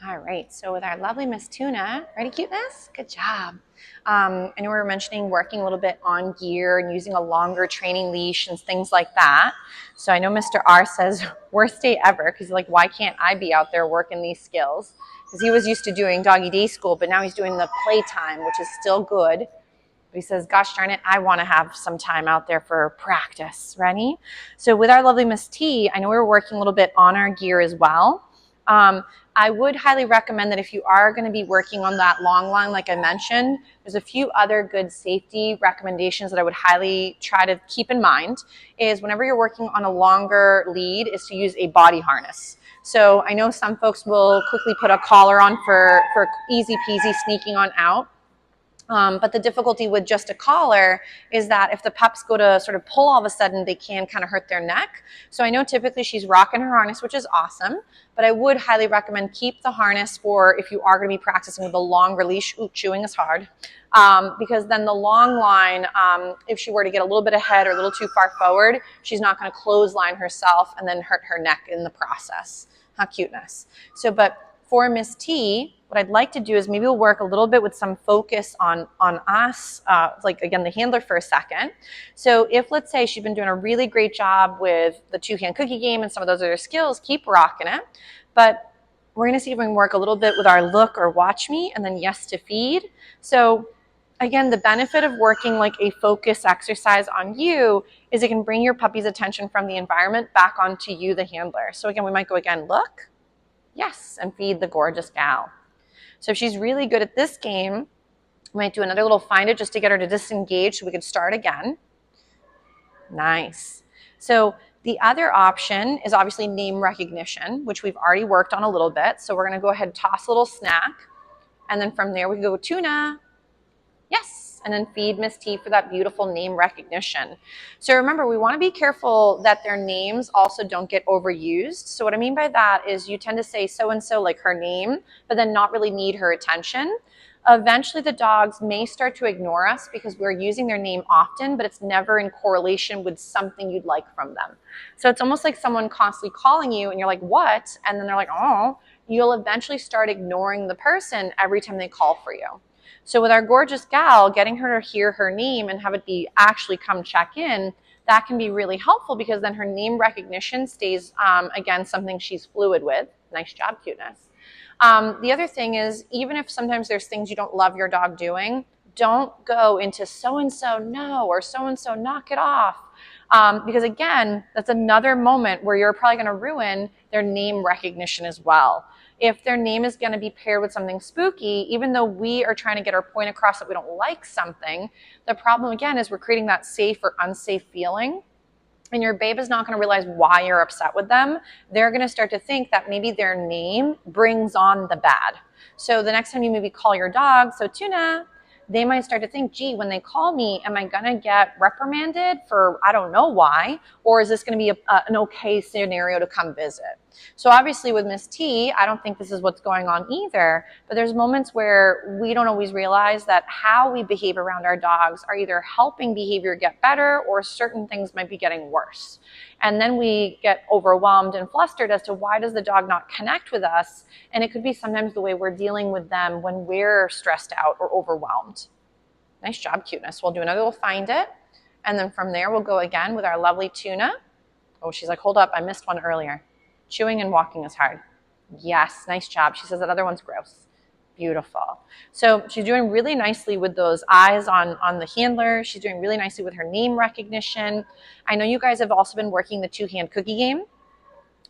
All right, so with our lovely Miss Tuna, ready cuteness? Good job. I know we were mentioning working a little bit on gear and using a longer training leash and things like that. So I know Mr. R says, worst day ever, because like, why can't I be out there working these skills? Because he was used to doing doggy day school, but now he's doing the playtime, which is still good. But he says, gosh darn it, I want to have some time out there for practice. Ready? So with our lovely Miss T, I know we were working a little bit on our gear as well. I would highly recommend that if you are going to be working on that long line, like I mentioned, there's a few other good safety recommendations that I would highly try to keep in mind is whenever you're working on a longer lead is to use a body harness. So I know some folks will quickly put a collar on for easy peasy sneaking on out. But the difficulty with just a collar is that if the pups go to sort of pull all of a sudden, they can kind of hurt their neck. So I know typically she's rocking her harness, which is awesome, but I would highly recommend keep the harness for if you are going to be practicing with a longer leash. Ooh, chewing is hard. Because then the long line, if she were to get a little bit ahead or a little too far forward, she's not going to clothesline herself and then hurt her neck in the process. How cuteness. So, but for Miss T, what I'd like to do is maybe we'll work a little bit with some focus on us, like again, the handler for a second. So if let's say she's been doing a really great job with the two-hand cookie game and some of those other skills, keep rocking it. But we're going to see if we can work a little bit with our look or watch me and then yes to feed. So again, the benefit of working like a focus exercise on you is it can bring your puppy's attention from the environment back onto you, the handler. So again, we might go again, look, yes, and feed the gorgeous gal. So if she's really good at this game, we might do another little find it just to get her to disengage so we could start again. Nice. So the other option is obviously name recognition, which we've already worked on a little bit. So we're going to go ahead and toss a little snack. And then from there we can go Tuna. Yes. And then feed Miss T for that beautiful name recognition. So remember, we want to be careful that their names also don't get overused. So what I mean by that is you tend to say so-and-so like her name, but then not really need her attention. Eventually the dogs may start to ignore us because we're using their name often, but it's never in correlation with something you'd like from them. So it's almost like someone constantly calling you and you're like, what? And then they're like, oh, you'll eventually start ignoring the person every time they call for you. So with our gorgeous gal, getting her to hear her name and have it be actually come check in, that can be really helpful because then her name recognition stays, again, something she's fluid with. Nice job, cuteness. The other thing is, even if sometimes there's things you don't love your dog doing, don't go into so-and-so no or so-and-so knock it off. Because again, that's another moment where you're probably going to ruin their name recognition as well. If their name is going to be paired with something spooky, even though we are trying to get our point across that we don't like something, the problem again is we're creating that safe or unsafe feeling. And your babe is not going to realize why you're upset with them. They're going to start to think that maybe their name brings on the bad. So the next time you maybe call your dog, so Tuna, they might start to think, gee, when they call me, am I going to get reprimanded for I don't know why? Or is this going to be an okay scenario to come visit? So obviously with Miss T, I don't think this is what's going on either, but there's moments where we don't always realize that how we behave around our dogs are either helping behavior get better or certain things might be getting worse. And then we get overwhelmed and flustered as to why does the dog not connect with us? And it could be sometimes the way we're dealing with them when we're stressed out or overwhelmed. Nice job, cuteness. We'll do another little find it. And then from there, we'll go again with our lovely Tuna. Oh, she's like, hold up, I missed one earlier. Chewing and walking is hard. Yes, nice job. She says that other one's gross. Beautiful. So she's doing really nicely with those eyes on the handler. She's doing really nicely with her name recognition. I know you guys have also been working the two-hand cookie game.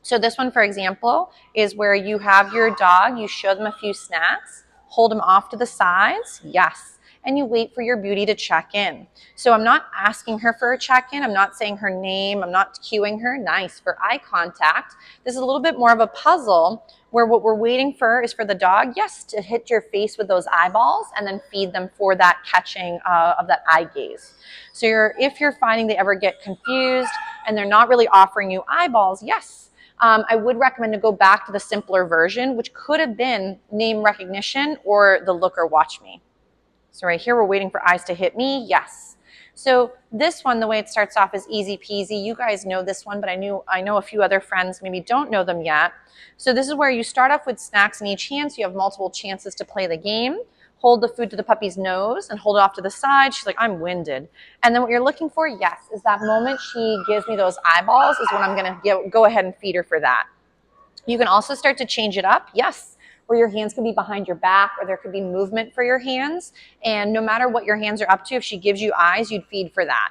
So this one, for example, is where you have your dog, you show them a few snacks, hold them off to the sides. Yes. And you wait for your beauty to check in. So I'm not asking her for a check-in. I'm not saying her name. I'm not cueing her. Nice. For eye contact, this is a little bit more of a puzzle where what we're waiting for is for the dog, yes, to hit your face with those eyeballs and then feed them for that catching of that eye gaze. So if you're finding they ever get confused and they're not really offering you eyeballs, yes, I would recommend to go back to the simpler version, which could have been name recognition or the look or watch me. So right here, we're waiting for eyes to hit me. Yes. So this one, the way it starts off is easy peasy. You guys know this one, but I know a few other friends maybe don't know them yet. So this is where you start off with snacks in each hand, so you have multiple chances to play the game. Hold the food to the puppy's nose and hold it off to the side. She's like, I'm winded. And then what you're looking for, yes, is that moment she gives me those eyeballs is when I'm going to go ahead and feed her for that. You can also start to change it up, yes, where your hands could be behind your back or there could be movement for your hands. And no matter what your hands are up to, if she gives you eyes, you'd feed for that.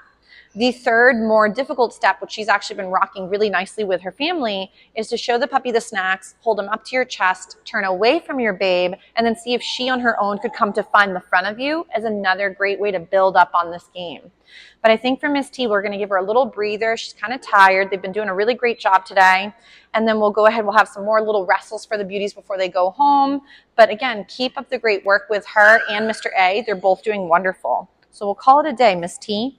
The third, more difficult step, which she's actually been rocking really nicely with her family, is to show the puppy the snacks, hold them up to your chest, turn away from your babe, and then see if she on her own could come to find the front of you as another great way to build up on this game. But I think for Miss T, we're going to give her a little breather. She's kind of tired. They've been doing a really great job today. And then we'll go ahead. We'll have some more little wrestles for the beauties before they go home. But again, keep up the great work with her and Mr. A. They're both doing wonderful. So we'll call it a day, Miss T.